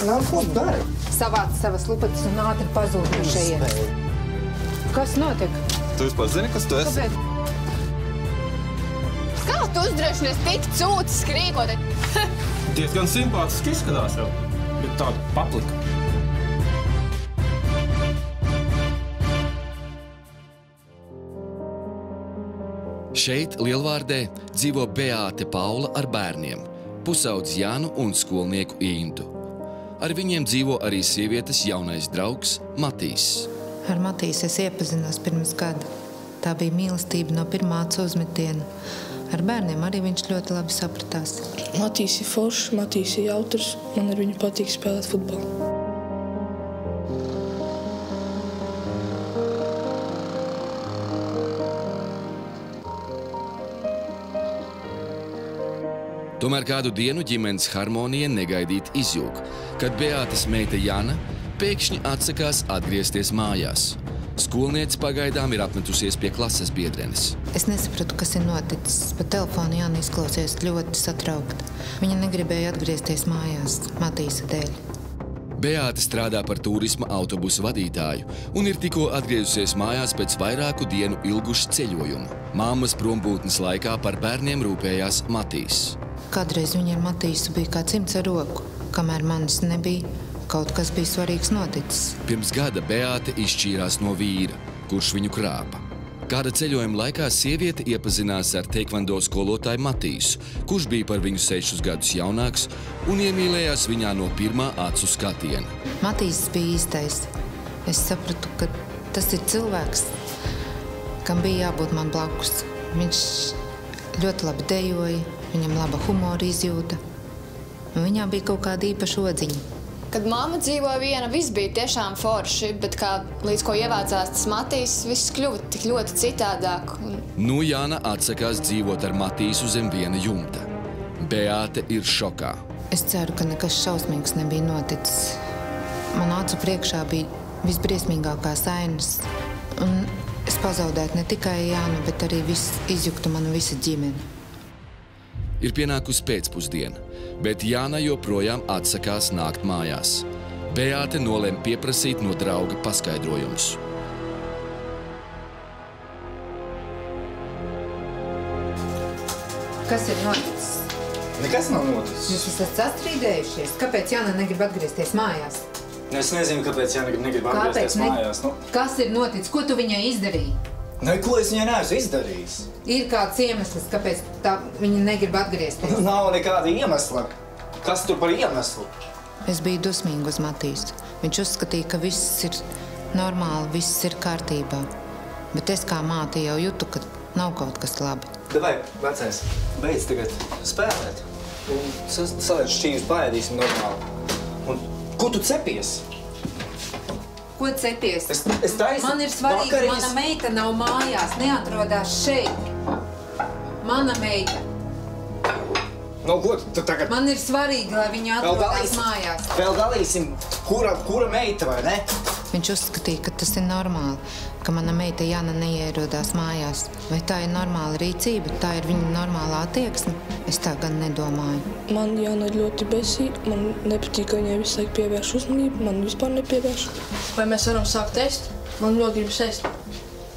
Nā, ko tu dari? Savāc savas lupatas un ātri pazūd no šejienes. Kas notiek? Tu vispār zini, kas tu esi? Kāpēc? Kā tu uzdrošinies tik cūcis skrīkot? Diezgan simpātiski izskatās jau, bet tāda paplika. Šeit, Lielvārdē, dzīvo Beāte Paula ar bērniem, pusaudz Jānu un skolnieku Intu. Ar viņiem dzīvo arī sievietes jaunais draugs Matīs. Ar Matīs es iepazinos pirms gada. Tā bija mīlestība no pirmā acu uzmetiena. Ar bērniem arī viņš ļoti labi sapratās. Matīs ir foršs, Matīs ir jautrs. Man ar viņu patīk spēlēt futbolu. Tomēr kādu dienu ģimenes harmonija negaidīt izjūg, kad Beātes meita Jana pēkšņi atsakās atgriezties mājās. Skolniece pagaidām ir apmetusies pie klases biedrenes. Es nesapratu, kas ir noticis. Pa telefonu Jāna izklausījās ļoti satraukta. Viņa negribēja atgriezties mājās Matīsa dēļ. Beāte strādā par turisma autobusu vadītāju un ir tikko atgriezusies mājās pēc vairāku dienu ilgušu ceļojumu. Māmas prombūtnes laikā par bērniem rūpējās Matīs. Kādreiz viņa ar Matīsu bija kā cimds ar roku. Kamēr manis nebija, kaut kas bija svarīgs noticis. Pirms gada Beāte izšķīrās no vīra, kurš viņu krāpa. Kāda ceļojuma laikā sieviete iepazinās ar teikvando skolotāju Matīsu, kurš bija par viņu 6 gadus jaunāks un iemīlējās viņā no pirmā acu skatiena. Matīss bija īstais. Es sapratu, ka tas ir cilvēks, kam bija jābūt man blakus. Viņš ļoti labi dejoja, viņam laba humora izjūta, un viņā bija kaut kāda īpaša odziņa. Kad mamma dzīvoja viena, viss bija tiešām forši, bet kā līdz ko ievācās tas Matīs, viss kļuva tik ļoti citādāk. Nu Jāna atsakās dzīvot ar Matīsu zem viena jumta. Beāte ir šokā. Es ceru, ka nekas šausmīgs nebija noticis. Man acu priekšā bija visbriesmīgākās ainas, un es pazaudētu ne tikai Jānu, bet arī izjuktu manu visu ģimeni. Ir pienākusi pēcpusdiena, bet Jāna joprojām atsakās nākt mājās. Beāte nolēma pieprasīt no drauga paskaidrojumus. Kas ir noticis? Nekas nav noticis. Jūs esat sastrīdējušies? Kāpēc Jāna negrib atgriezties mājās? Es nezinu, kāpēc Jāna negrib atgriezties mājās. Kas ir noticis? Ko tu viņai izdarīji? Neko es viņai neesmu izdarījis. Ir kāds iemesls, kāpēc viņa negrib atgriezties? Nav nekāda iemesla. Kas tur par iemeslu? Es biju dusmīga uz Matīsu. Viņš uzskatīja, ka viss ir normāli, viss ir kārtībā. Bet es kā māte jau jūtu, ka nav kaut kas labi. Davai, vecais, beidz tagad spēlēt. Un saliec šķīvis, paēdīsim normāli. Un ko tu cepies? Ko cepies? Es taisu Man ir svarīgi, vakarīs. mana meita nav mājās, neatrodās šeit. Mana meita. Nu, ko tu tagad? Man ir svarīgi, lai viņa atrodās mājās. Vēl dalīsim, kura meita, vai ne? Viņš uzskatīja, ka tas ir normāli, ka mana meita Jāna neierodās mājās. Vai tā ir normāla rīcība, tā ir viņa normālā attieksme? Es tā gan nedomāju. Man Jāna ir ļoti besīga. Man nepatīk, ka viņai visu laiku pievērš uzmanību. Man vispār nepievērš. Vai mēs varam sākt ēst? Man ļoti gribas ēst.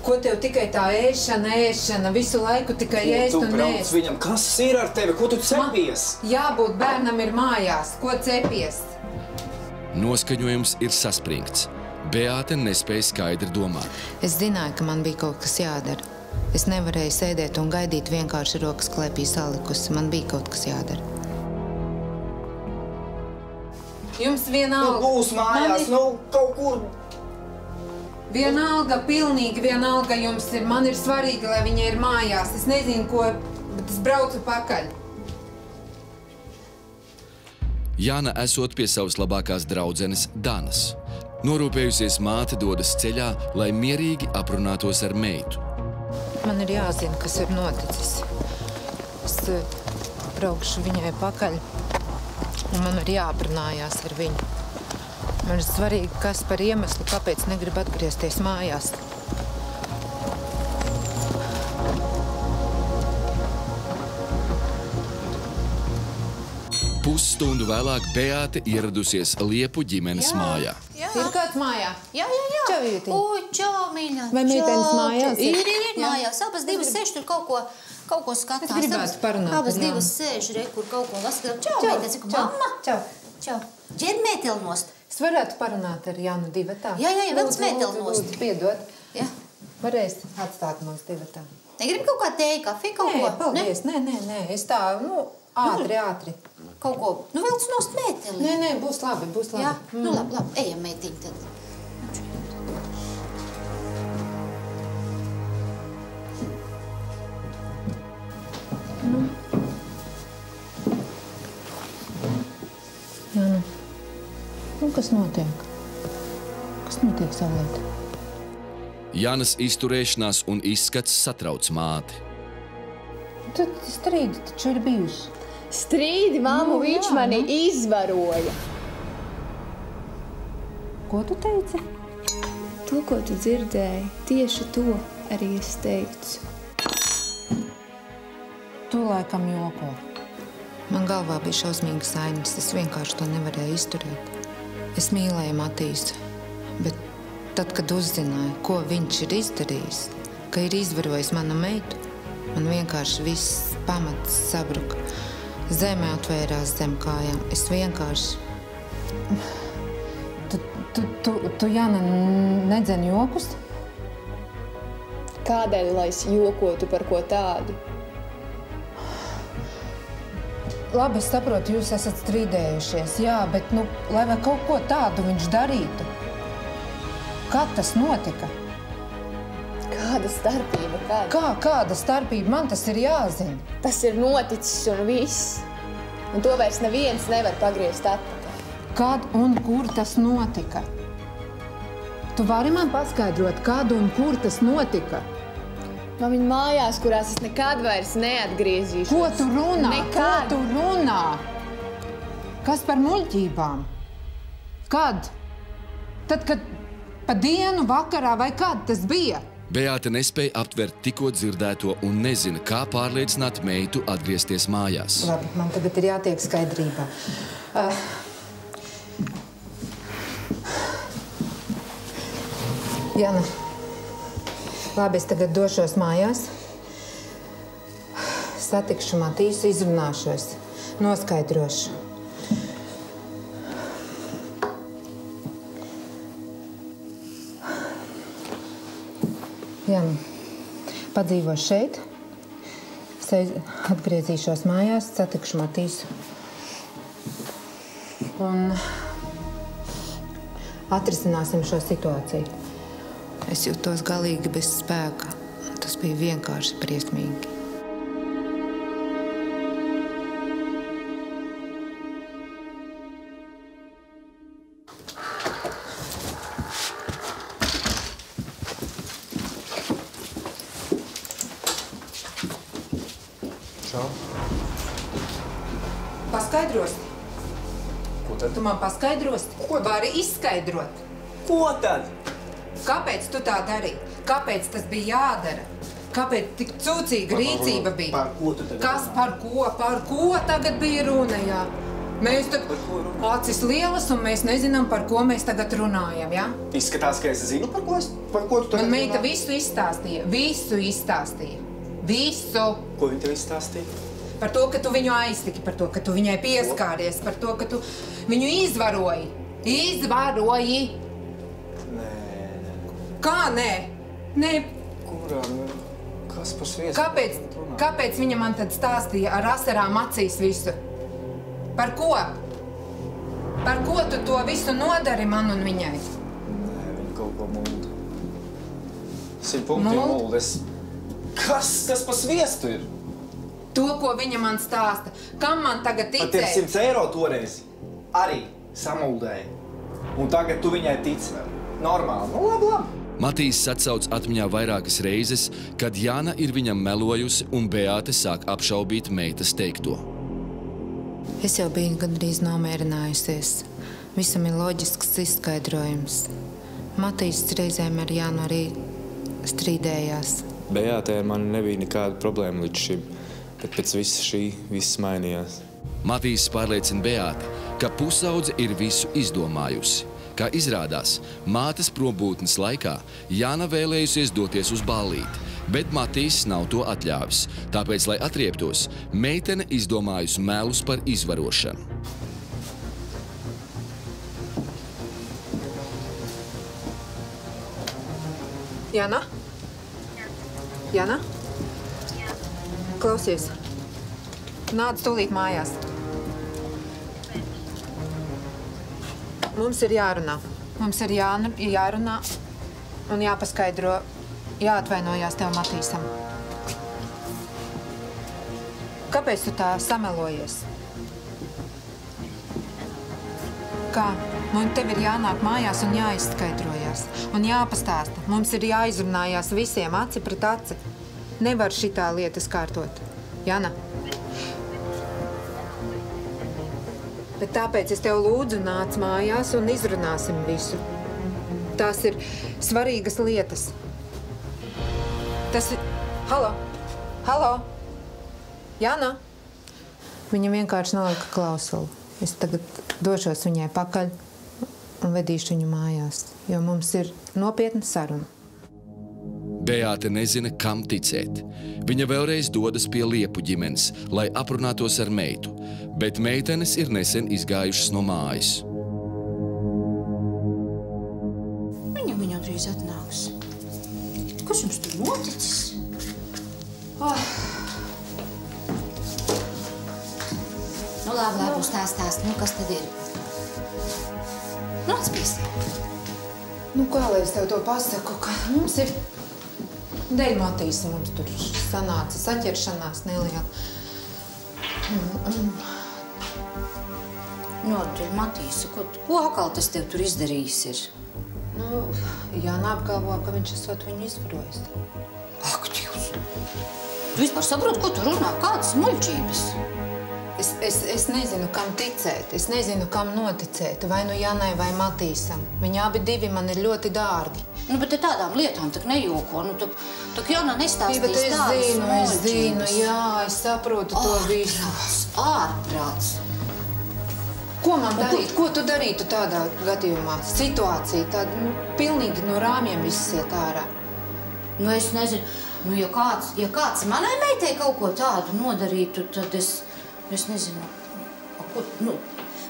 Ko tev tikai tā ēšana, visu laiku tikai ēst un Tu brauc ēst? viņam, kas ir ar tevi? Ko tu cepies? Jābūt bērnam ir mājās. Ko cepies? Noskaņojums ir saspringts. Beāte nespēja skaidri domāt. Es zināju, ka man bija kaut kas jādara. Es nevarēju sēdēt un gaidīt vienkārši rokas klēpī salikusi. Man bija kaut kas jādara. Jums vienalga. Būs mājās, kaut kur. Vienalga, pilnīgi vienalga jums ir. Man ir svarīgi, lai viņa ir mājās. Es nezinu, ko, bet es braucu pakaļ. Jāna esot pie savas labākās draudzenes Danas. Norūpējusies māte dodas ceļā, lai mierīgi aprunātos ar meitu. Man ir jāzina, kas ir noticis. Es braukšu viņai pakaļ, un man ir jāaprunājās ar viņu. Man ir svarīgi, kas par iemeslu, kāpēc negrib atgriezties mājās. Pusstundu vēlāk Beāte ieradusies Liepu ģimenes mājā. Ir kāds mājā? Jā. Čau, Jūtiņ. Oi, čau, mīļā. Vai meitenes mājās? Ir mājās. Abas divas sēž tur kaut ko skatās. Es gribētu parunāt. Abas divas sēž, kur kaut ko lasīt. Čau, meitenes, saku, mamma. Čau. Ģer mēteli nost. Es varētu parunāt ar Jānu divatā. Jā, velc mēteli nost. Lūdzu, piedod. Jā. Varēs atstāt mums divatā. Negribi kaut kā tēju, kafiju, kaut ko? Nē, paldies. Nē. Es tā, ātri. Kaut ko. Velc nost mēteli. Nē, būs labi. Jā, labi. Ejam, meitiņ tad. Jāna, kas notiek? Kas notiek, Saulīte? Jānas izturēšanās un izskats satrauc māti. Tad strīdi taču ir bijuši. Strīdi, mammu, viņš mani izvaroja. Ko tu teici? To, ko tu dzirdēji, tieši to arī es teicu. Tu laikam joko. Man galvā bija šausmīgas ainas, es vienkārši to nevarēju izturēt. Es mīlēju Matīsu, bet tad, kad uzzināju, ko viņš ir izdarījis, ka ir izvarojis manu meitu, man vienkārši viss pamats sabruka. Zeme atvērās zem kājām. Es vienkārši... Tu Jāna, nedzen jokus? Kādēļ, lai es jokotu par ko tādu? Labi, es saprotu, jūs esat strīdējušies, jā, bet, lai vai kaut ko tādu viņš darītu. Kad tas notika? Kāda starpība? Kāda starpība? Man tas ir jāzina. Tas ir noticis un viss. Un to vairs neviens nevar pagriezt atpakaļ. Kad un kur tas notika? Tu vari man paskaidrot, kad un kur tas notika? Man viņa mājās, kurās es nekad vairs neatgriezīšos. Ko tu runā? Nekad. Ko tu runā? Kas par muļķībām? Kad? Tad, kad pa dienu, vakarā vai kad tas bija? Beāte nespēja aptvert tikko dzirdēto un nezina, kā pārliecināt meitu atgriezties mājās. Labi, man tagad ir jātiek skaidrībā. Jāna, labi, es tagad došos mājās. Satikšu Matīsu, izrunāšos, noskaidrošu. Jāna, padzīvošu šeit, atgriezīšos mājās, satikšu Matīsu. Un atrisināsim šo situāciju. Es jūtos galīgi bez spēka. Tas bija vienkārši briesmīgi. Paskaidrosi? Ko tad? Tu man paskaidrosi? Vari izskaidrot? Ko tad? Kāpēc tu tā darīji? Kāpēc tas bija jādara? Kāpēc tik cūcīga rīcība bija? Par ko tu tagad Kas par ko? Par ko tagad bija runa, jā? Mēs tad acis lielas un mēs nezinām, par ko mēs tagad runājam, jā? Izskatās, ka es zinu, par ko tu tagad Man meita runā? visu izstāstīja. Visu! Ko viņa tev izstāstīja? Par to, ka tu viņu aiztiki, par to, ka tu viņai pieskāries, par to, ka tu viņu izvaroji. Izvaroji! Nē. Kā nē? Nē. Kurā? Kas par sviestu? Kāpēc viņa man tad stāstīja ar asarām acīs visu? Par ko? Par ko tu to visu nodari man un viņai? Nē, viņa kaut ko mulda. 100 punktiem mulda. Kas tas par sviestu ir? To, ko viņa man stāsta. Kam man tagad Par ticēt? tiem 100 eiro toreiz arī samuldēja. Un tagad tu viņai tici vēl. Normāli. Nu, labi. Matīs atsauc atmiņā vairākas reizes, kad Jāna ir viņam melojusi un Beāte sāk apšaubīt meitas teikto. Es jau biju gandrīz nomierinājusies. Visam ir loģisks izskaidrojums. Matīs reizēm ar Jānu arī strīdējās. Beātē ar mani nebija nekāda problēma līdz šim, bet pēc visa šī viss mainījās. Matīs pārliecina Beāti, ka pusaudze ir visu izdomājusi. Kā izrādās, mātes prombūtnes laikā Jāna vēlējusies doties uz ballīti, bet Matīs nav to atļāvis. Tāpēc, lai atrieptos, meitene izdomājusi melus par izvarošanu. Jāna? Jāna? Klausies. Nāc tūlīt mājās. Mums ir jārunā. Mums ir jārunā un jāpaskaidro, jāatvainojās tev Matīsam. Kāpēc tu tā samelojies? Kā? Tev ir jānāk mājās un jāizskaidrojās. Un jāpastāsta. Mums ir jāizrunājās visiem aci pret aci. Nevar šitā lietas kārtot. Jāna? Bet tāpēc es tev lūdzu nāc mājās un izrunāsim visu. Tās ir svarīgas lietas. Tas ir... Halo? Halo? Jāna? Viņa vienkārši nolika klausuli. Es tagad došos viņai pakaļ un vedīšu viņu mājās, jo mums ir nopietna saruna. Beāte nezina, kam ticēt. Viņa vēlreiz dodas pie Liepu ģimenes, lai aprunātos ar meitu, bet meitenes ir nesen izgājušas no mājas. Viņa drīz atnāks. Kas jums tur noticis? Nu, labi, stāst. Nu, kas tad ir? Nu, atspīsi. Nu, kā lai es tev to pasaku, ka mums ir... Dēļ Matīsa mums tur sanāca saķeršanās neliela. Nu, dēļ Matīsa, ko atkal tas tev tur izdarījis ir? Nu, Jāna apgalvo, ka viņš esot viņu izvarojis. Ak, Dievs! Tu vispār saproti, ko tu runā? Kādas muļķības? Es nezinu, kam ticēt. Es nezinu, kam noticēt. Vai nu Janai vai Matīsam. Viņi abi divi man ir ļoti dārgi. Nu, bet te tādām lietām tak nejoko. Nu, tak Jana nestāstīs tādas muļķības. Es zinu, jā, es saprotu to visu. Ārprāts. Ko man darīt? Ko tu darītu tādā gadījumā? Situācija tāda, pilnīgi no rāmjiem viss iet ārā. Nu, es nezinu. Nu, ja kāds manai meitai kaut ko tādu nodarītu, tad es nezinu. Nu,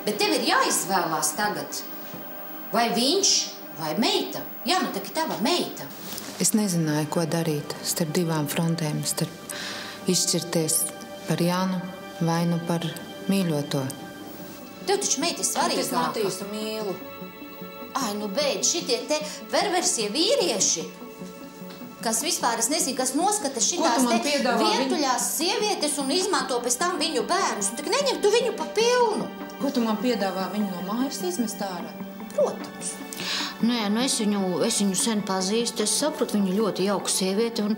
bet tev ir jāizvēlās tagad. Vai viņš, vai meita? Jana, tā ir tava meita. Es nezināju, ko darīt starp divām frontēm. Starp izšķirties par Jānu vai nu par mīļoto. Tev taču meita ir svarīgāka. Es Matīsu mīlu. Ai, nu beidz, šitie te perversie vīrieši, kas vispār, es nezinu, kas noskata šitās te vientuļās sievietes un izmanto pēc tam viņu bērnus. Un tik neņem tu viņu pa pilnu. Ko tu man piedāvā viņu no mājas izmest ārā? Protams. Nē, nu es viņu sen pazīstu, es saprotu, viņa ļoti jauka sieviete un,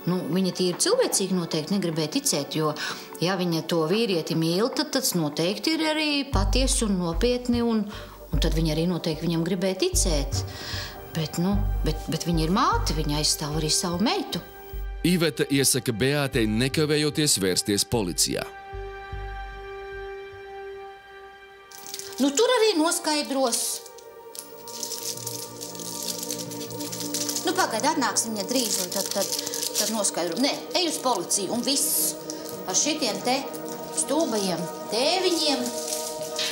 nu, viņa tīri cilvēcīgi noteikti negribēja ticēt, jo, ja viņa to vīrieti mīl, tad tas noteikti ir arī patiesi un nopietni un tad viņa arī noteikti viņam gribēja ticēt. Bet viņa ir māte, viņa aizstāv arī savu meitu. Iveta iesaka Beātei nekavējoties vērsties policijā. Nu, tur arī noskaidros. Nu, pagaidi, atnāks viņa drīz un tad noskaidro. Nē, ej uz policiju un viss. Ar šitiem te stūbajiem tēviņiem.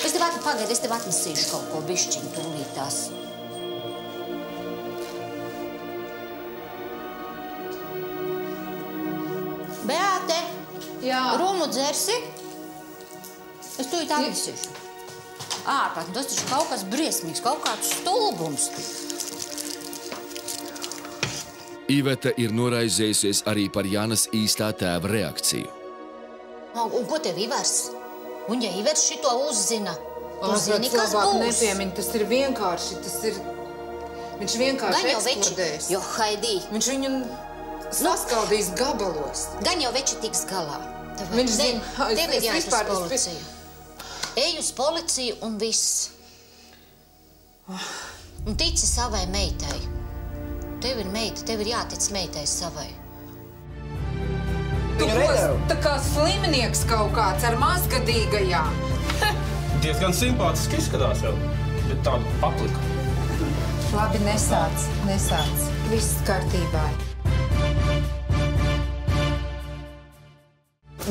Es tev atnesīšu kaut ko bišķiņu tūlītās. Beāte, rumu dzersi? Es tūlīt atnesīšu. Ārprāt, tas taču kaut kas briesmīgs, kaut kāds stulbums. Iveta ir noraizējusies arī par Jānas īstā tēva reakciju. Un ko tev Ivers? Un ja Ivers šito uzzina, tu zini, kas būs? Nepiemiņ, tas ir vienkārši, viņš vienkārši eksplodēs. Jo, Haidī. Viņš viņu saskaldīs gabalos. Gan jau veči tiks galā. Viņš zina, tev ir jāiet uz policiju. Ej uz policiju un viss. Un tici savai meitai. Tev ir meita, tev ir jātic meitai savai. viņu redēju. Tā kā slimnieks kaut kāds ar mazgadīgajām. Diezgan simpātiski izskatās jau, bet tāda paplika. Labi, nesāc. Viss kārtībā.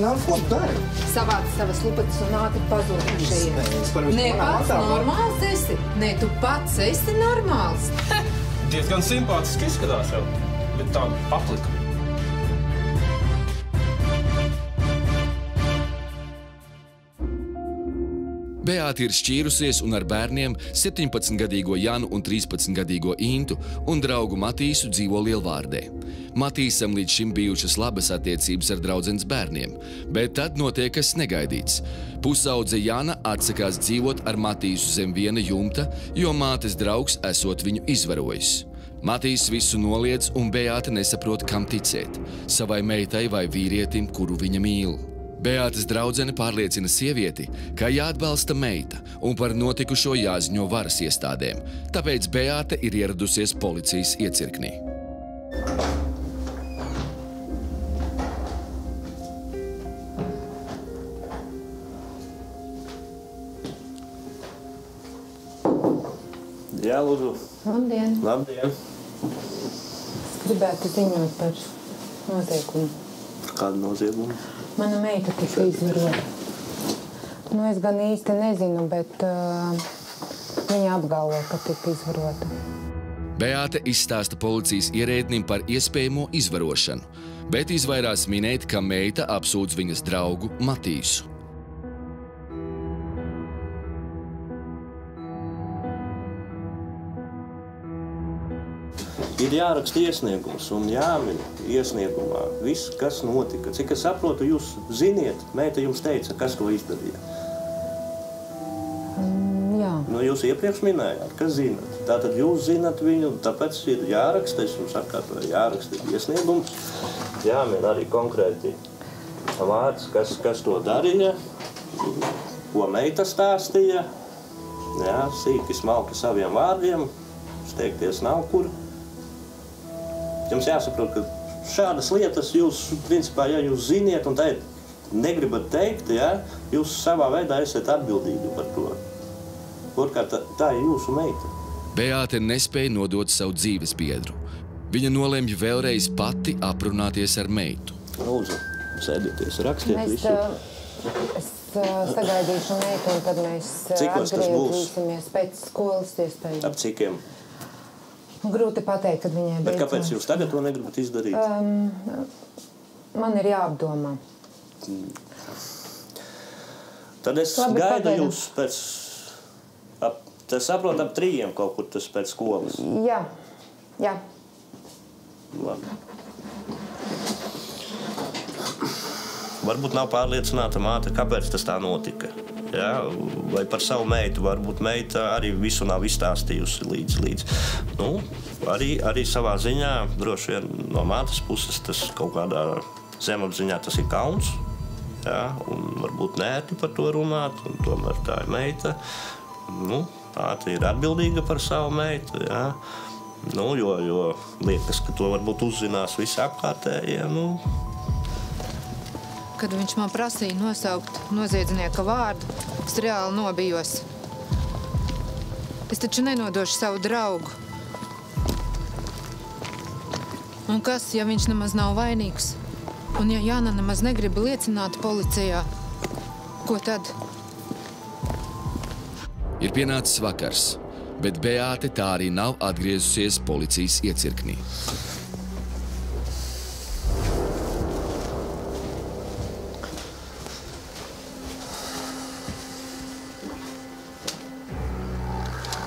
Nav, ko tu dari? Savāc savas lupatas un ātri pazūd šeit. Nē, pats normāls esi. Nē, tu pats esi normāls. Diezgan simpātiski izskatās jau, bet tāda paplika. Beāte ir šķīrusies un ar bērniem 17-gadīgo Janu un 13-gadīgo Intu un draugu Matīsu dzīvo Lielvārdē. Matīsam līdz šim bijušas labas attiecības ar draudzenes bērniem, bet tad notiek kas negaidīts. Pusaudze Jana atsakās dzīvot ar Matīsu zem viena jumta, jo mātes draugs esot viņu izvarojis. Matīs visu noliedz un Beāte nesaprot, kam ticēt – savai meitai vai vīrietim, kuru viņa mīl. Beātes draudzene pārliecina sievieti, ka jāatbalsta meita un par notikušo jāziņo varas iestādēm, tāpēc Beāte ir ieradusies policijas iecirknī. Jā, lūdzu. Labdien. Labdien. Es gribētu ziņot par noziegumu. Kādu noziegumu? Mana meita tika izvarota. Nu, es gan īsti nezinu, bet viņa apgalvo, ka tika izvarota. Beāte izstāsta policijas ierēdnim par iespējamo izvarošanu, bet izvairās minēt, ka meita apsūdz viņas draugu Matīsu. Ir jāraksta iesniegums un jāmin iesniegumā viss, kas notika. Cik es saprotu, jūs ziniet, meita jums teica, kas to izdarīja. Jā. Nu, jūs iepriekš minējāt, ka zinat. Tātad jūs zinat viņu, tāpēc ir jāraksta, es jums atkārtoju, jāraksta iesniegums. Jāmin arī konkrēti vārds, kas to darīja, ko meita stāstīja. Jā, sīki smalki saviem vārdiem, steigties nav kur. Jums jāsaprot, ka šādas lietas jūs, principā, ja jūs ziniet un negribat teikt, ja, jūs savā veidā esat atbildīgi par to. Otrkārt, tā ir jūsu meita. Beāte nespēja nodot savu dzīves biedru. Viņa nolemj vēlreiz pati aprunāties ar meitu. Lūdzu, sēdieties, rakstiet visu. Es sagaidīšu meitu un tad mēs atgriezīsimies pēc skolas iespējams. Ap cikiem? Grūti pateikt, kad viņai beidzās. Bet kāpēc jūs tagad to negribat izdarīt? Man ir jāapdomā. Tad es gaidu jūs pēc, saprotu, ap 3 kaut kur tas pēc skolas. Jā. Labi. Varbūt nav pārliecināta māte, kāpēc tas tā notika. Ja? Vai par savu meitu, varbūt meita arī visu nav izstāstījusi līdz. Nu, arī savā ziņā, droši vien no mātes puses, tas kaut kādā zemapziņā tas ir kauns. Ja? Un varbūt nērti par to runāt, un tomēr tā ir meita. Nu, māte ir atbildīga par savu meitu. Ja? Nu, jo liekas, ka to varbūt uzzinās visi apkārtējie. Nu. Kad viņš man prasīja nosaukt noziedznieka vārdu, es reāli nobijos. Es taču nenodošu savu draugu. Un kas, ja viņš nemaz nav vainīgs? Un ja Jāna nemaz negrib liecināt policijā, ko tad? Ir pienācis vakars, bet Beāte tā arī nav atgriezusies policijas iecirknī.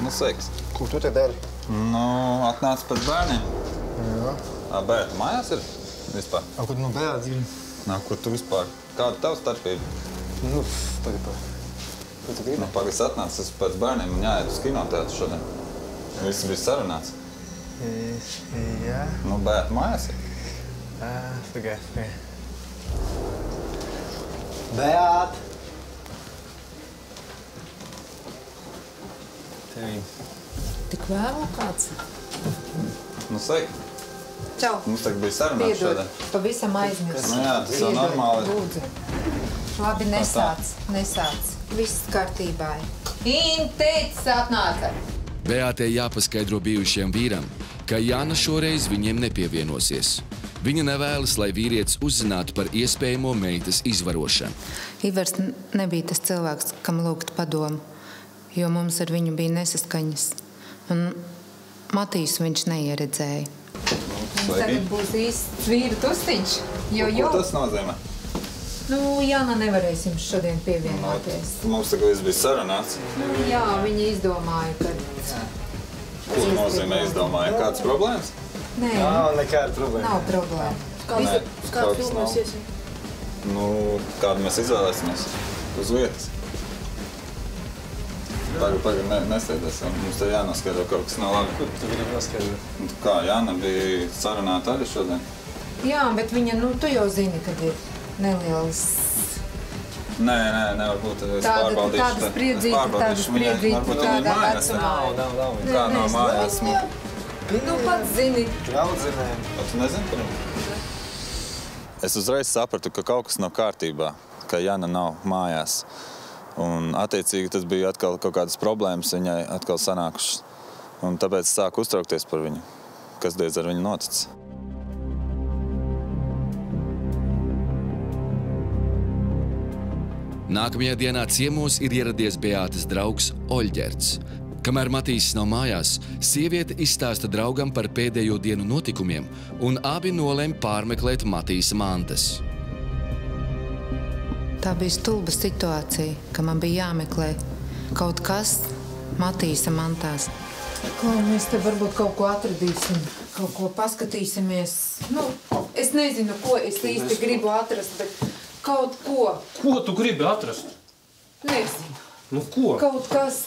Nu, sveiks. Ko tu te dari? Nu, atnāc pēc bērniem. Jā. Beāte mājās ir vispār? Kur nu Beāte ir? Kur tu vispār? Kāda tava starpība? Nu, pagaid. Ko tu gribi? Nu, pagaid atnāc pēc bērniem un jāiet uz kinoteātru šodien. Viss bija sarunāts. Jā. Nu, Beāte mājās ir? Pagaid. Beāte! Tik vēlu kāds? Nu, sveiki. Čau. Mums tagad bija sarunāts šodien. Pavisam aizmirst. Nu jā, tas jau normāli. Lūdzu. Labi, nesāc. Viss kārtībā. Intēcis atnāca. Beātei jāpaskaidro bijušajam vīram, ka Jāna šoreiz viņiem nepievienosies. Viņa nevēlas, lai vīrietis uzzinātu par iespējamo meitas izvarošanu. Ivars nebija tas cilvēks, kam lūgt padomu, jo mums ar viņu bija nesaskaņas. Un Matīs viņš neieredzēja. Tagad būs īsts vīru tustiņš. Ko tas nozīmē? Jāna nevarēs jums šodien pievienoties. Mums tagad viss bija sarunāts. Jā, viņa izdomāja, ka... Ko nozīmē izdomāja? Kādas problēmas? Nē. Nekāda problēma. Nav problēma. Kādu filmu mēs iesim? Kādu mēs izvēlēsimies? Uz vietas. Pagad, nesteidzies. Mums te jānoskaidro, kaut kas nav labi. Kur tu gribi noskaidrot? Kā, Jāna bija sarunāta arī šodien? Jā, bet viņa, tu jau zini, kad ir nelielas... Nē, nevar būt. Es pārbaudīšu. Tāda spriedzīta, tādā vecumā. Nav. Kā nav mājās? Pats zini. Draudzenēm. Tu nezini, kur? Es uzreiz sapratu, ka kaut kas nav kārtībā, ka Jāna nav mājās. Un, attiecīgi, tas bija atkal kaut kādas problēmas viņai atkal sanākušas. Un tāpēc sāku uztraukties par viņu, kas diez ar viņu noticis. Nākamajā dienā ciemos ir ieradies Beātes draugs Oļģerts. Kamēr Matīs nav mājās, sieviete izstāsta draugam par pēdējo dienu notikumiem, un abi nolēma pārmeklēt Matīsa mantas. Tā bija stulba situācija, ka man bija jāmeklē kaut kas Matīsa mantās. Mēs te varbūt kaut ko atradīsim, kaut ko paskatīsimies. Es nezinu, ko es īsti gribu atrast, bet kaut ko. Ko tu gribi atrast? Nezinu. Ko? Kaut kas,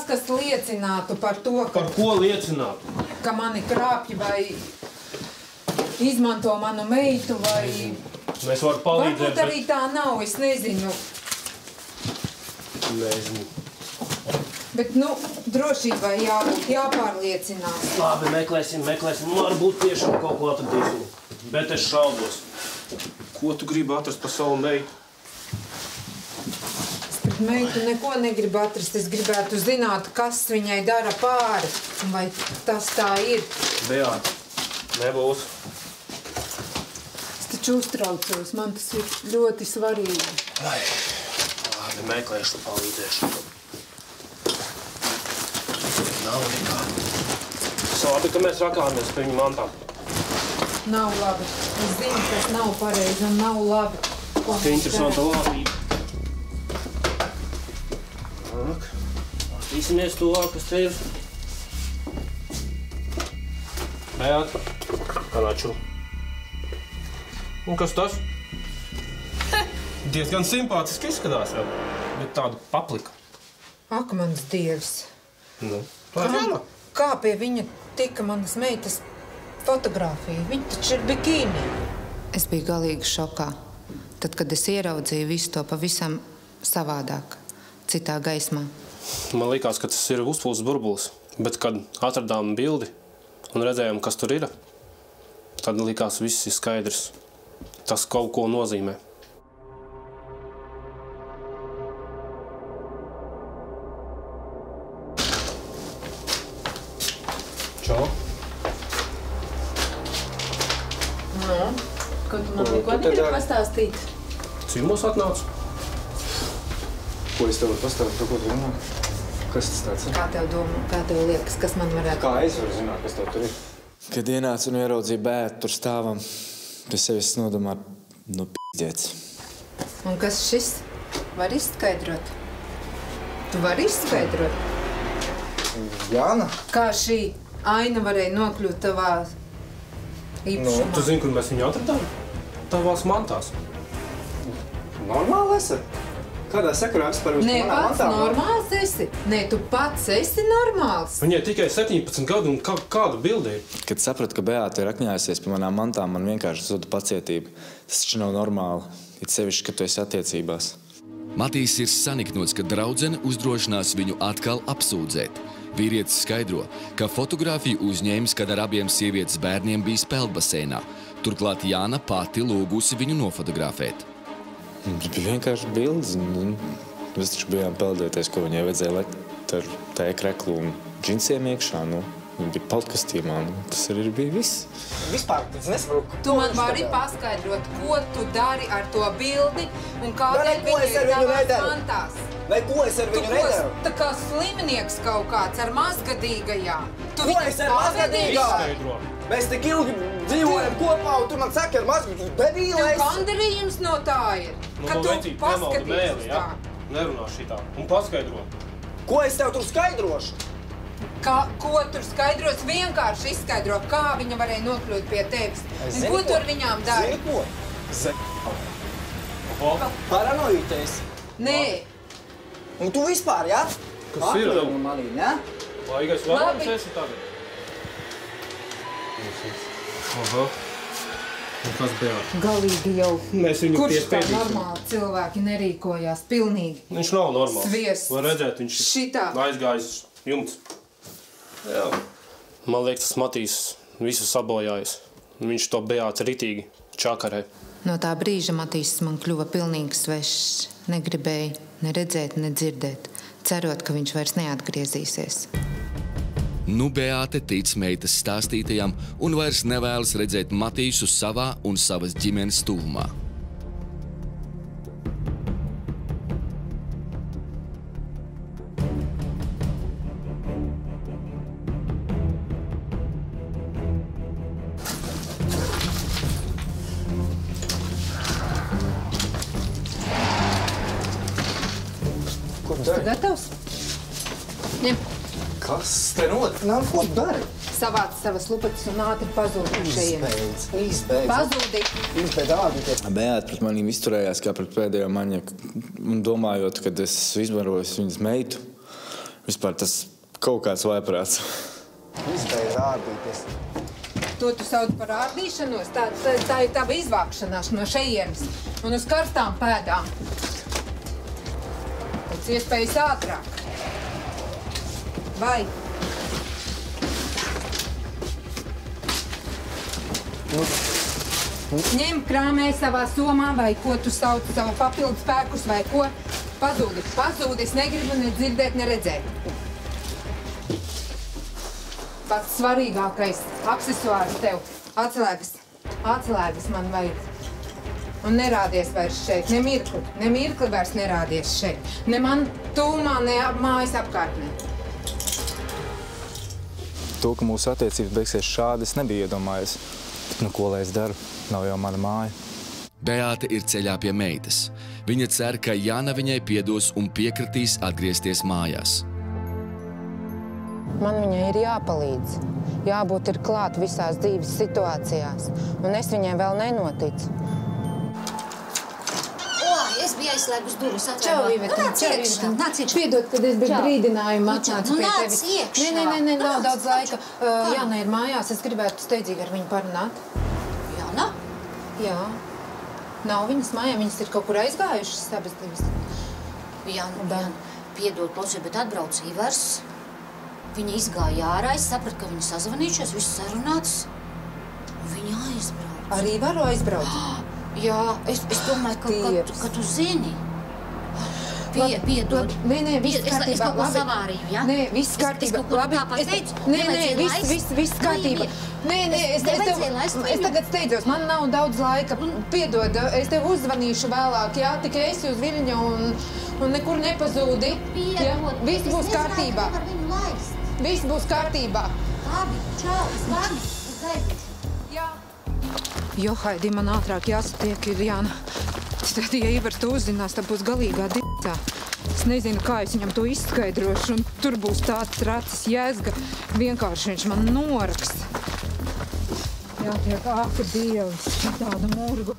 kas liecinātu par to, ka... Par ko liecinātu? Ka mani krāpja vai izmanto manu meitu vai... Mēs varam palīdzēt, Varbūt arī tā nav, es nezinu. Nezinu. Bet, drošībai jāpārliecinās. Labi, meklēsim. Varbūt tiešām kaut ko atradīsim. Bet es šaubos. Ko tu gribi atrast par savu meitu? Es pret meitu neko negribu atrast. Es gribētu zināt, kas viņai dara pāri. Vai tas tā ir? Beāte, nebūs. Es taču uztraucos. Man tas ir ļoti svarīgi. Labi, meklēšu, palīdzēšu. Nav nekā. Labi, ka mēs rakāmies pie viņu mantām. Nav labi. Es zinu, tas nav pareizi un nav labi. Interesanta labība. Attīsimies tuvāk, kas te ir. Beāte, kanāču. Un kas tas? Diezgan simpātiski izskatās jau, bet tāda paplika. Ak, mans Dievs. Kā pie viņa tika manas meitas fotogrāfija? Viņa taču ir bikīni. Es biju galīgi šokā. Tad, kad es ieraudzīju visu to pavisam savādāk, citā gaismā. Man likās, ka tas ir uzpūsts burbulis, bet kad atradām bildi un redzējām, kas tur ir, tad likās viss ir skaidrs. Tas kaut ko nozīmē. Čau. Ko tu man neko negribi pastāstīt? Ciemos atnāca. Ko es tev varu pastāstīt? Par ko tu runā? Kas tas tāds ir? Kā tev liekas, kas man varētu... Kā es varu zināt, kas tev tur ir? Kad ienāca un ieraudzīja Beātu tur stāvam, pie sevis nodomā, p***ģēts. Un kas šis? Var izskaidrot? Tu vari izskaidrot? Jāna? Kā šī aina varēja nokļūt tavā īpašumā? Tu zini, kur mēs viņu atradām? Tavās mantās. Normāli esat? Kādā sakarā vispār jūs Nē, manā pats mantā? normāls esi. Nē, tu pats esi normāls. Viņai tikai 17 gadu un kādu bildi ir? Kad sapratu, ka Beāta ir akņājusies pie manām mantām, man vienkārši zuda pacietība. Tas taču nav normāli, it sevišķi, ka tu esi attiecībās. Matīs ir saniknots, ka draudzene uzdrošinās viņu atkal apsūdzēt. Vīrietis skaidro, ka fotogrāfiju uzņēmis, kad ar abiem sievietes bērniem bija peldbaseinā. Turklāt Jāna pati lūgusi viņu nofotografēt. Tas bija vienkārši bildes. Mēs taču bijām peldēties, ko viņai vajadzēja lekt ar tēkreklu un džinsiem iekšā. Viņa bija peltkastīmā. Tas arī bija viss. Vispār tas nesaprotu. Tu man vari paskaidrot, ko tu dari ar to bildi un kādēļ viņa ir tavās mantās. Vai ko es ar viņu nedaru? Tā kā slimnieks kaut kāds ar mazgadīgajām. Ko es ar mazgadīgajām? Mēs tik ilgi dzīvojam kopā un tu man saki ar mazgadīgajām. Debīlais! Tev gandarījums no tā ir, ka tu paskaties uz tā. Nerunā šitā un paskaidro. Ko es tev tur skaidrošu? Ko tur skaidros? Vienkārši izskaidro, kā viņa varēja nokļūt pie tevis. Un ko tu ar viņām dari? Zini ko? Paranoīties? Nē. Un tu vispār, jā? Kas ir? Manī, jā? Laigais varams esi tagad? Aha. Un kas bija? Galīgi jau. Mēs viņu Kurš tā piespēdīsim. normāli cilvēki nerīkojās? Pilnīgi. Viņš nav normāls. Sviests. Var redzēt, viņš aizgājis jumts. Jā. Man liekas, tas Matīs visu sabojājis. Viņš to Beāts ritīgi čakarē. No tā brīža Matīs man kļuva pilnīgi svešs. Negribēja ne redzēt, ne dzirdēt, cerot, ka viņš vairs neatgriezīsies. Nu Beāte tic meitas stāstītajam un vairs nevēlas redzēt Matīsu savā un savas ģimenes tuvumā. Tu gatavs? Ņem. Kas te notiek? Ko tu dari? Savāc savas lupatas un ātri pazūdi šajiem. Izbeidz. Pazūdi. Izbeidz ādi. Beāte pret manīm izturējās kā pret pēdējo maņaku. Un domājot, kad es izbarojos viņas meitu, vispār tas kaut kāds vaiprāts. Izbeidz ārdīties. To tu sauc par ārdīšanos? Tā ir tava izvākšanās no šejienes un uz karstām pēdām. Pēc iespējas ātrāk. Vai? Ņem krāmē savā somā, vai ko tu sauc savu papildu spēkus, vai ko. Pazūdi. Pazūdi. Es negribu ne dzirdēt, ne redzēt. Pats svarīgākais aksesuārs tev. Atslēgas. Atslēgas man vajag. Un nerādies vairs šeit. Ne mirkli vairs nerādies šeit. Ne man tūmā, ne mājas apkārtnē. To, ka mūsu attiecības beigsies šādi, es nebiju iedomājies. Nu, ko lai es daru? Nav jau mana māja. Beāte ir ceļā pie meitas. Viņa cer, ka Jāna viņai piedos un piekritīs atgriezties mājās. Man viņai ir jāpalīdz. Jābūt ir klāt visās dzīves situācijās. Un es viņai vēl nenoticu. Es biju aizslēgus durvis. Čau, Ivetiņ, čau, Ivetiņ. Piedod, kad es bez brīdinājuma atnācu pie tevis. Nē, nav daudz laika. Jāna ir mājās, es gribētu steidzīgi ar viņu parunāt. Jāna? Jā. Nav viņas mājā, viņas ir kaut kur aizgājušas, abas divas. Jāna, piedod, klausies, bet atbrauc Ivars. Viņa izgāja ārā, es sapratu, ka viņa sazvanījušies, viss sarunāts. Viņa aizbrauc. Ar Ivaru aizbrauc? Jā, es domāju, ka tu zini. Piedod. Nē, viss kārtībā. Es kaut ko savārīju, jā? Nē, viss kārtībā. Es kaut ko tā pateicu? Nē, viss kārtībā. Nē, es tagad steidzos, man nav daudz laika. Piedod, es tev uzzvanīšu vēlāk, jā? Tikai esi uz viļņa un nekur nepazūdi. Piedod. Viss būs kārtībā. Viss būs kārtībā. Labi, čau, es labi. Es gaidīšu. Jā. Jo, Haidī, man ātrāk jāsatiek ir Jāna. Tad, ja Ivars to uzzinās, tad būs galīgā d***ā. Es nezinu, kā es viņam to izskaidrošu, un tur būs tāds racis jēzga. Vienkārši viņš man noraks. Jātiek, ak, Dievs, tādu murgu.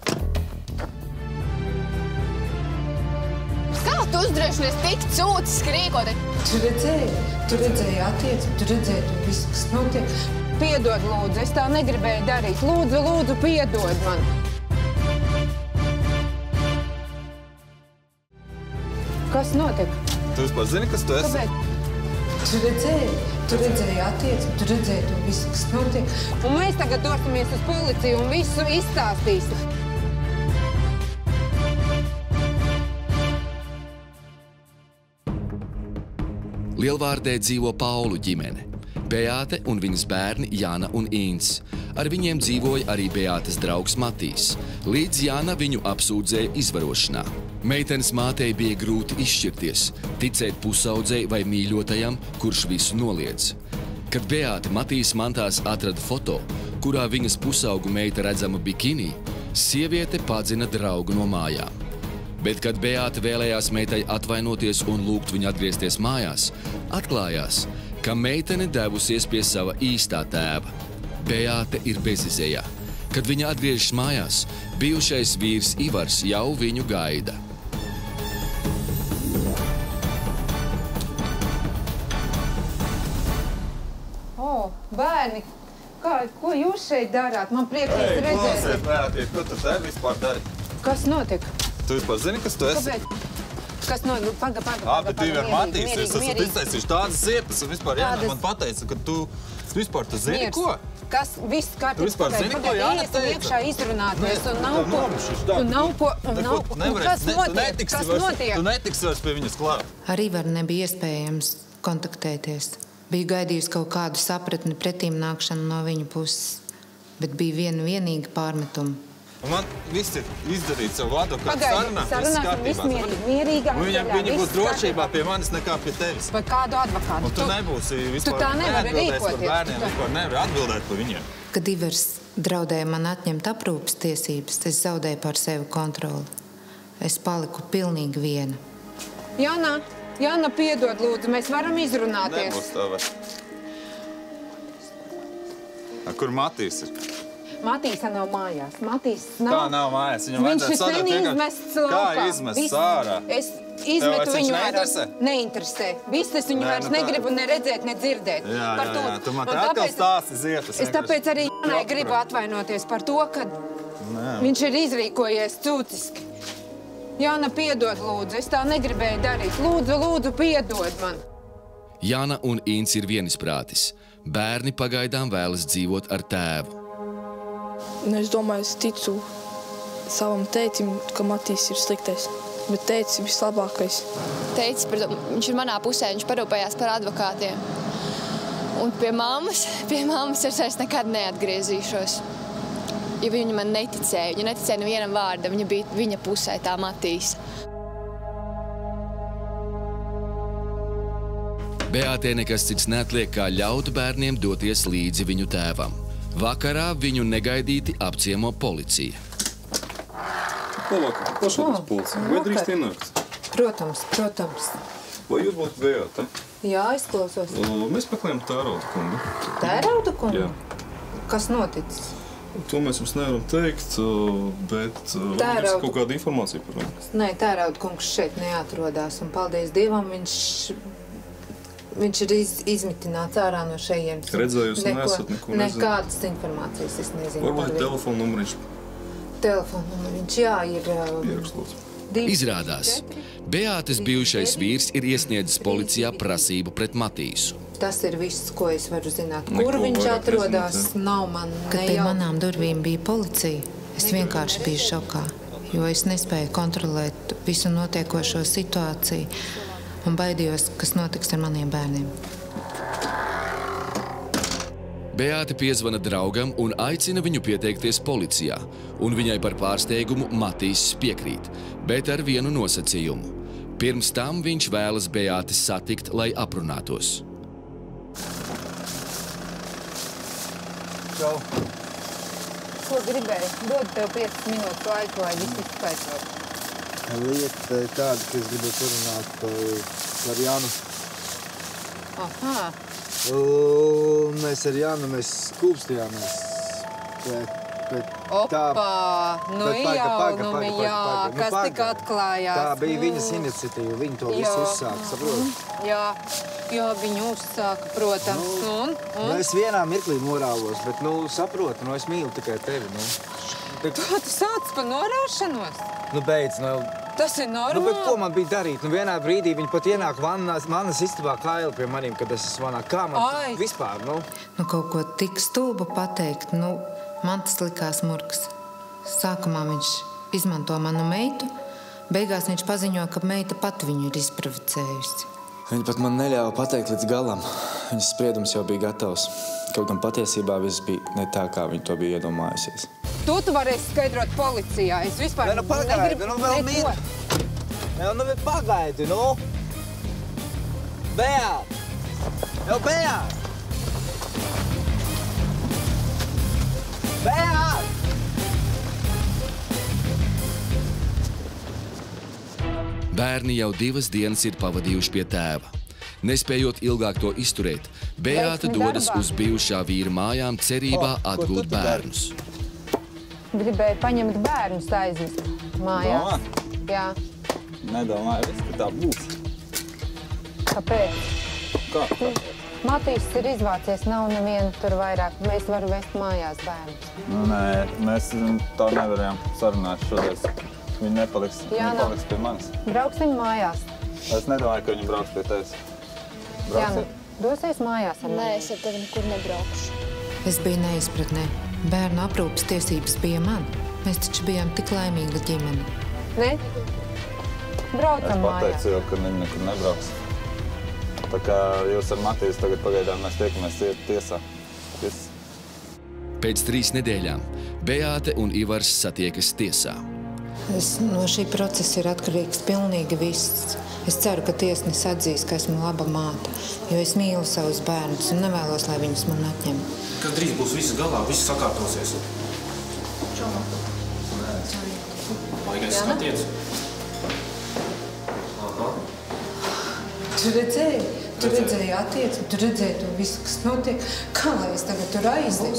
Kā tu uzdrošinies tik cūtis skrīkot? Tu redzēji attieksmi, tu redzēji visu, kas notiek. Piedod, lūdzu, es tā negribēju darīt. Lūdzu, piedod man. Kas notiek? Tu vispār zini, kas tu esi? Kāpēc? Tu redzēji attieksmi, tu redzēji to visu, kas notiek. Un mēs tagad dosimies uz policiju un visu izstāstīsim. Lielvārdē dzīvo Paulu ģimene. Beāte un viņas bērni Jāna un Ints. Ar viņiem dzīvoja arī Beātes draugs Matīs. Līdz Jāna viņu apsūdzēja izvarošanā. Meitenes mātei bija grūti izšķirties, ticēt pusaudzei vai mīļotajam, kurš visu noliedz. Kad Beāte Matīs mantās atrada foto, kurā viņas pusaugu meita redzama bikini, sieviete padzina draugu no mājām. Bet, kad Beāte vēlējās meitai atvainoties un lūgt viņu atgriezties mājās, atklājās, ka meitene devusies pie sava īstā tēva. Beāte ir bezizejā. Kad viņa atgriežas mājās, bijušais vīrs Ivars jau viņu gaida. Bērni, ko jūs šeit darāt? Man prieks redzēt. Klausies, Beāte, ko tu te vispār dari? Kas notika? Tu vispār zini, kas tu esi? Kāpēc? Kas notika? Paga. Bet tu ar Matīs, es esmu iztaisījuši tādas ziepas, un vispār Jāna man pateica, ka tu vispār tu zini, ko? Kas viss kārtībā? Tu vispār zini, ko Jāna teica? Iekšā izrunāties, un nav ko. Kas notiek? Tu netiksi vairs pie viņas klāt. Ar Ivaru nebija iespējams kontaktēties. Biju gaidījusi kaut kādu sapratni pretīm nākšanu no viņa puses, bet bija vienīga pārmetuma. Man viss ir izdarīts savu advokātu sarunā. Sarunāsim viss mierīgā. Viņa būs drošībā pie manis nekā pie tevis. Vai kādu advokātu? Un tu nebūsi vispār Tu tā nevari neatbildēs par rīkoties. bērniem, vispār nevari atbildēt par viņiem. Kad Ivars draudēja man atņemt aprūpes tiesības, es zaudēju pār sevi kontroli. Es paliku pilnīgi viena. Jāna, piedod, lūdzu, mēs varam izrunāties. Nebūs tā vai. Kur Matīs ir? Matīsa nav mājās. Matīs nav. Kā nav mājās? Viņam vajadzētu sadot Viņš ir izmests laukā. Kā izmests ārā? Es izmetu viņu ārā. Neinteresē? Neinteresē. Viss es viņu vairs negribu ne redzēt, ne dzirdēt. Jā. Tu man te atkal stāsti zietas. Es tāpēc arī Jānai gribu atvainoties par to, ka viņš ir izrīkojies cūciski. Jāna, piedod, lūdzu. Es tā negribēju darīt. Lūdzu, piedod man. Jāna un Ints ir vienisprātis. Bērni pagaidām vēlas dzīvot ar tēvu. Es domāju, es ticu savam tētim, ka Matīs ir sliktais. Bet tētis ir vislabākais. Tētis, viņš ir manā pusē, viņš parūpējās par advokātiem. Un pie mammas es vairs nekad neatgriezīšos. Jo viņa man neticēja. Viņa neticēja nevienam vārdam. Viņa bija viņa pusē, tā Matīs. Beātei nekas cits neatliek, kā ļaut bērniem doties līdzi viņu tēvam. Vakarā viņu negaidīti apciemo policija. Labvakar, pašādās policija. Vai drīkst ienākt? Protams. Vai jūs būtu Beāte? Jā, es klausos. Mēs meklējam Tērauda kungu. Tērauda kungu? Jā. Kas noticis? To mēs jums nevaram teikt, bet varbūt kaut kāda informācija par viņu. Nē, Tērauda kungs šeit neatrodās, un paldies Dievam, viņš ir izmitināts ārā no šejienes. Redzēju, jūs neesat neko nezinu. Nekādas informācijas es nezinu. Varbūt telefonu numuriņš. Telefonu numuriņš, jā, ir... Ierakslot. Izrādās, Beātes bijušais vīrs ir iesniedzis policijā prasību pret Matīsu. Tas ir viss, ko es varu zināt. Kur viņš atrodās, nav man nejauši. Kad pie manām durvīm bija policija, es vienkārši biju šokā, jo es nespēju kontrolēt visu notiekošo situāciju un baidījos, kas notiks ar maniem bērniem. Beāte piezvana draugam un aicina viņu pieteikties policijā, un viņai par pārsteigumu Matīs piekrīt, bet ar vienu nosacījumu. Pirms tam viņš vēlas Beāti satikt, lai aprunātos. Čau. Ko gribēji? Dod tev 5 minūtes laiku, lai viss izskaidrot. Lieta tāda, ka es gribu parunāt par Jānu. Aha. Mēs ar Jānu skūpstījāmies. Opā, nu jaunumi, jā, kas tik atklājās. Tā bija viņas iniciatīva, viņa to visu uzsāka, saprot? Jā, viņa uzsāka, protams. Es vienā mirklī norāvos, bet, saproti, es mīlu tikai tevi, Tu sāc par noraušanos? Beidz, Tas ir normāli. Bet ko man bija darīt? Vienā brīdī viņi pat ienāk manas istabā Kaila pie maniem, kad es esmu vanā. Kā man vispār, Kaut ko tik stulbu pateikt, man tas likās murgs. Sākumā viņš izmanto manu meitu, beigās viņš paziņo, ka meita pat viņu ir izprovocējusi. Viņa pat man neļāva pateikt līdz galam. Viņas spriedums jau bija gatavs. Kaut gan patiesībā viss bija ne tā, kā viņa to bija iedomājusies. Tu varēsi skaidrot policijā. Es vispār pagaidi, vēl mīru. Pagaidi, Beāt! Beāt! Beāt! Bērni jau 2 dienas ir pavadījuši pie tēva. Nespējot ilgāk to izturēt, Beāte dodas uz bijušā vīra mājām cerībā atgūt bērnus. Gribēju paņemt bērnus aizvest mājās. Jā. Nedomāju, ka tā būs. Kāpēc? Kā? Matīs ir izvācies, nav neviena tur vairāk. Mēs varam vest mājās bērnus. Nē, mēs tā nevarējām sarunāt šodien. Viņi nepaliks pie manis. Brauksim mājās. Es nedomāju, ka viņi brauks pie tevis. Jāna, dosies mājās ar mani? Nē, es ar tevi nekur nebraukšu. Es biju neizpratnē. Bērnu aprūpes tiesības bija man. Mēs taču bijām tik laimīga ģimene. Ne? Braucam mājās. Es pateicu jau, ka viņi nekur nebrauks. Tā kā jūs ar Matīs tagad pagaidām mēs tiekamies tiesā. Pēc 3 nedēļām Beāte un Ivars satiekas tiesā. No šī procesa ir atkarīgs pilnīgi viss. Es ceru, ka tiesnesis atzīs, ka esmu laba māte, jo es mīlu savus bērnus un nevēlos, lai viņus man atņem. Kad drīz būs viss galā, viss sakārtosies. Baigais skatiens. Tu redzēji attieksmi, tu redzēji to visu, kas notiek. Kā lai es tagad tur aizdevu?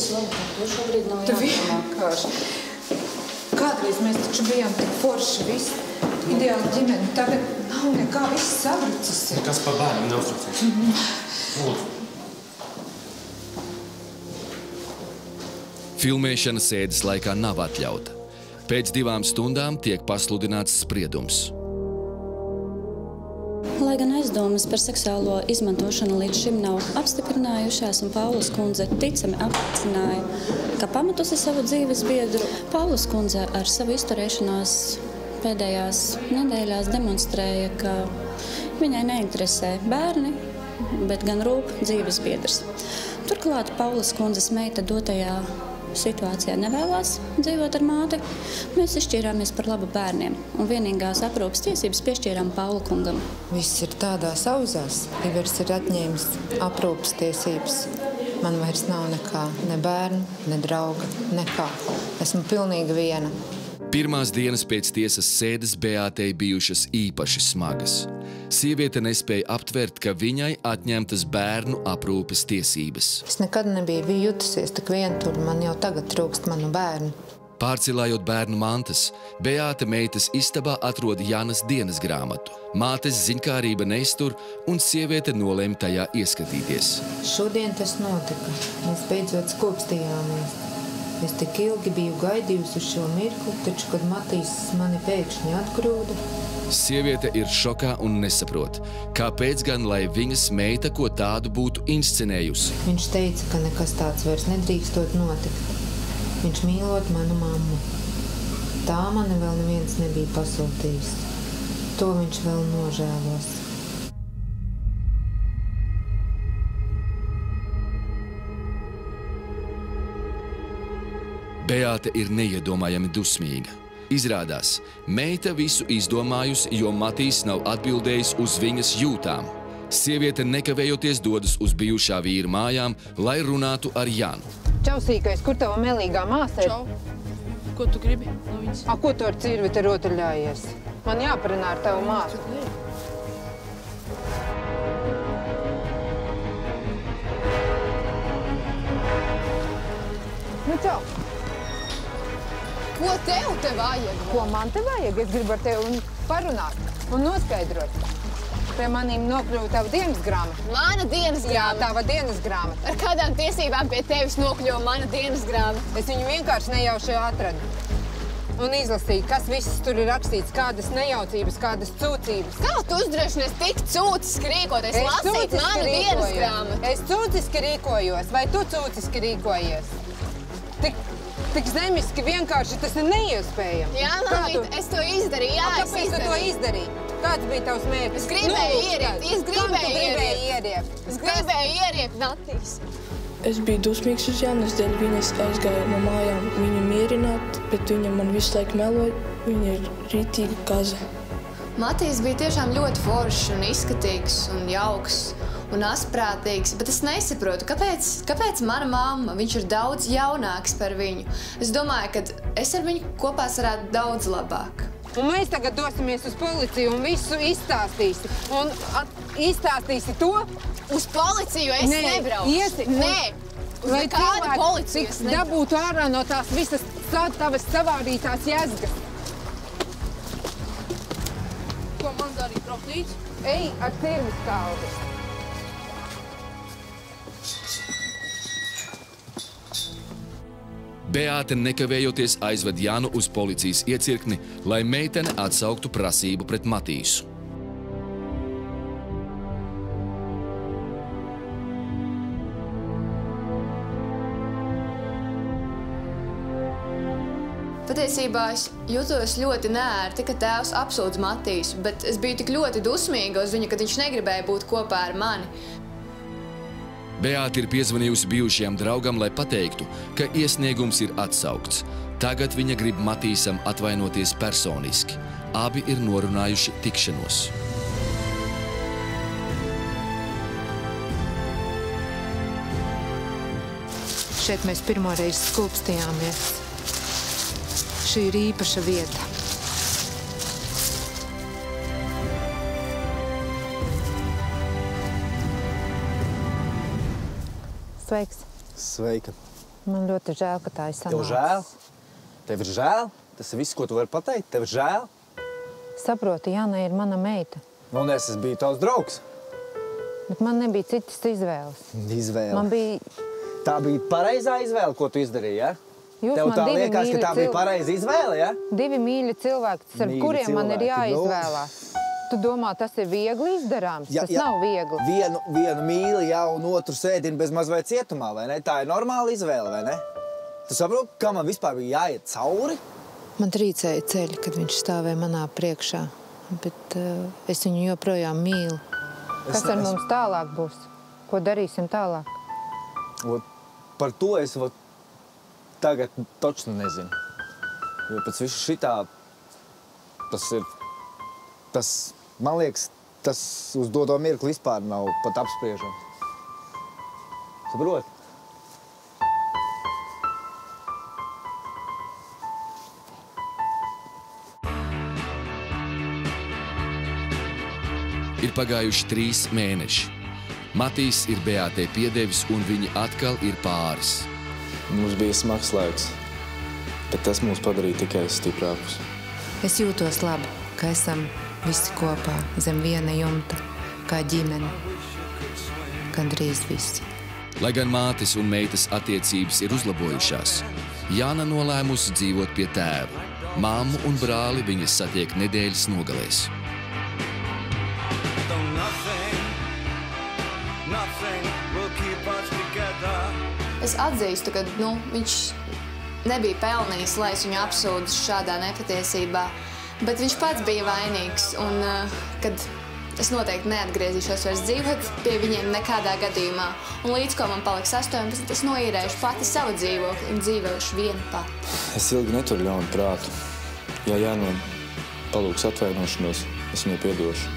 Tu vienkārši. Kādreiz mēs taču bijām tik forši visi. Ideāli ģimeni. Tagad nav nekā, viss sabrucis ir. Kas par bērniem neuztraucies? Lūdzu. Filmēšana sēdes laikā nav atļauta. Pēc 2 stundām tiek pasludināts spriedums. Lai gan aizdomas par seksuālo izmantošanu līdz šim nav apstiprinājušās, un Paulas kundze ticami apliecināja, ka pamatusi savu dzīves biedru, Paulas kundze ar savu izturēšanos pēdējās nedēļās demonstrēja, ka viņai neinteresē bērni, bet gan rūp dzīves biedrs. Turklāt Paulas kundzes meita dotajā situācijā nevēlās dzīvot ar māti. Mēs izšķīrāmies par labu bērniem, un vienīgās aprūpes tiesības piešķīrām Paula kungam. Viss ir tādās auzās. Ivars ir atņēmis aprūpes tiesības. Man vairs nav nekā, ne bērnu, ne drauga, nekā. Esmu pilnīgi viena. Pirmās dienas pēc tiesas sēdes Beātei bijušas īpaši smagas. Sieviete nespēja aptvert, ka viņai atņemtas bērnu aprūpes tiesības. Es nekad nebiju jutusies tik vientuļi, man jau tagad trūkst manu bērnu. Pārcilājot bērnu mantas, Beāte meitas istabā atrod Jānas dienas grāmatu. Mātes ziņkārība neiztur, un sieviete nolēma tajā ieskatīties. Šodien tas notika. Mēs beidzot skopstījāmies. Es tik ilgi biju gaidījusi uz šo mirkli, taču, kad Matīs mani pēkšņi atgrūda. Sieviete ir šokā un nesaprot, kāpēc gan, lai viņas meita ko tādu būtu inscenējusi. Viņš teica, ka nekas tāds vairs nedrīkstot notikt. Viņš mīlot manu mammu. Tā mani vēl neviens nebija pasūtījis. To viņš vēl nožēlos. Beāte ir neiedomājami dusmīga. Izrādās, meita visu izdomājusi, jo Matīs nav atbildējis uz viņas jūtām. Sieviete nekavējoties dodas uz bijušā vīra mājām, lai runātu ar Janu. Čau, sīkais, kur tava melīgā māsa ir? Čau. Ko tu gribi no viņas? Ko tu ar cirvi te rotaļājies? Man jāparunā ar tavu māsu. Nu, čau. Ko tev te vajag? Ko man te vajag? Es gribu ar tevi parunāt un noskaidrot. Pie manīm nokļuva tava dienas grāmata. Mana dienas grāmata? Jā, tava dienas grāmata. Ar kādām tiesībām pie tevis nokļuva mana dienas grāmata? Es viņu vienkārši nejauši atradu. un izlasīju, kas viss tur ir rakstīts, kādas nejaucības, kādas cūcības. Kā tu uzdrošinies tik cūciski rīkoties, lasīt manu dienas grāmatu? Es cūciski rīkojos, vai tu cūciski rīkojies? Tik zemiski vienkārši tas ir neiespējami. Jā, mamīt, es to izdarīju, jā, es izdarīju. Kāpēc tu to izdarīji? Kāds bija tavs mērķis? Es gribēju ieriept, es gribēju ieriept Natīs. Es biju dusmīgs uz Jānu, dēļ viņas aizgāju no mājām viņu mierināt, bet viņa man visu laiku meloja. Viņa ir rītīga kaze. Matīs bija tiešām ļoti foršs un izskatīgs un jauks un asprātīgs, bet es nesaprotu, kāpēc mana mamma, viņš ir daudz jaunāks par viņu. Es domāju, ka es ar viņu kopā sarētu daudz labāk. Un mēs tagad dosimies uz policiju un visu izstāstīsi. Un izstāstīsi to? Uz policiju es nebraucu. Nē, uz nekādu policiju es nebraucu. Dabūtu ārā no tās visas tavas savārītās jēzgas. Ko man darīt, braukt līdz? Ej ar cirvis kaldi. Beāte nekavējoties aizved Jānu uz policijas iecirkni, lai meitene atsauktu prasību pret Matīsu. Patiesībā es jutos ļoti neērti, ka tēvs apsūdz Matīsu, bet es biju tik ļoti dusmīga uz viņu, ka viņš negribēja būt kopā ar mani. Beāte ir piezvanījusi bijušajam draugam, lai pateiktu, ka iesniegums ir atsaukts. Tagad viņa grib Matīsam atvainoties personiski. Abi ir norunājuši tikšanos. Šeit mēs pirmoreiz skūpstījāmies. Šī ir īpaša vieta. Sveiks. Sveika. Man ļoti žēl, ka tā ir sanācis. Tev žēl? Tev ir žēl? Tas ir viss, ko tu vari pateikt? Tev ir žēl? Saproti, Jāna ir mana meita. Un es biju tavs draugs. Bet man nebija citas izvēles. Izvēle? Man bija... Tā bija pareizā izvēle, ko tu izdarīji, ja? Tev tā liekas, ka tā bija pareiza izvēle, ja? Divi mīļi cilvēki, ar kuriem man ir jāizvēlās. Tu domā, tas ir viegli izdarāms? Tas nav viegli. Vienu mīli jau un otru sēdina bez maz vai cietumā, vai ne? Tā ir normāla izvēle, vai ne? Tu saproti, kā man vispār bija jāiet cauri? Man trīcēja ceļi, kad viņš stāvēja manā priekšā, bet es viņu joprojām mīlu. Kas ar mums tālāk būs? Ko darīsim tālāk? Par to es tagad točnu nezinu. Jo pēc visu šitā, man liekas, tas uz doto mirkli vispār nav pat apspriežams. Saproti? Ir pagājuši 3 mēneši. Matīs ir Beātei piedevis, un viņi atkal ir pāris. Mums bija smags laiks, bet tas mūs padarīja tikai stiprākus. Es jūtos labi, ka esam visi kopā zem viena jumta, kā ģimene. Gandrīz visi. Lai gan mātes un meitas attiecības ir uzlabojušās, Jāna nolēmusi dzīvot pie tēva. Māmu un brāli viņas satiek nedēļas nogalēs. Es atzīstu, ka viņš nebija pelnījis, lai es viņu apsūdzu šādā nepatiesībā, bet viņš pats bija vainīgs, un kad es noteikti neatgriezīšos vairs dzīvot pie viņiem nekādā gadījumā, un līdz ko man paliks 18, es noīrēšu pati savu dzīvokli un dzīvošu viena pati. Es ilgi neturu ļaunu prātu. Ja Jāna palūgs atvainošanos, es viņai piedošu.